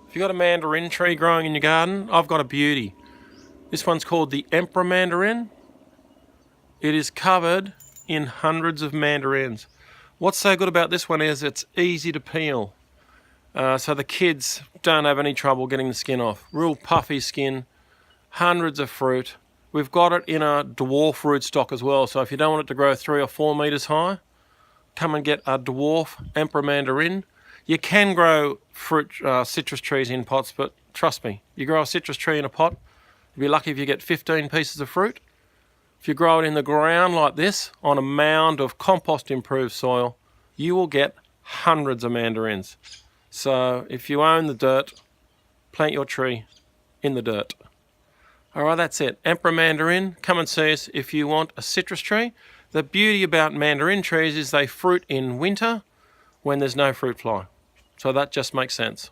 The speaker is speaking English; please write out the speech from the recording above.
If you've got a mandarin tree growing in your garden, I've got a beauty. This one's called the Emperor Mandarin. It is covered in hundreds of mandarins. What's so good about this one is it's easy to peel. So the kids don't have any trouble getting the skin off. Real puffy skin, hundreds of fruit. We've got it in a dwarf rootstock as well, so if you don't want it to grow 3 or 4 meters high, come and get a dwarf Emperor Mandarin. You can grow fruit, citrus trees in pots, but trust me, you grow a citrus tree in a pot, you'll be lucky if you get 15 pieces of fruit. If you grow it in the ground like this, on a mound of compost-improved soil, you will get hundreds of mandarins. So if you own the dirt, plant your tree in the dirt. Alright, that's it. Emperor Mandarin, come and see us if you want a citrus tree. The beauty about mandarin trees is they fruit in winter when there's no fruit fly. So that just makes sense.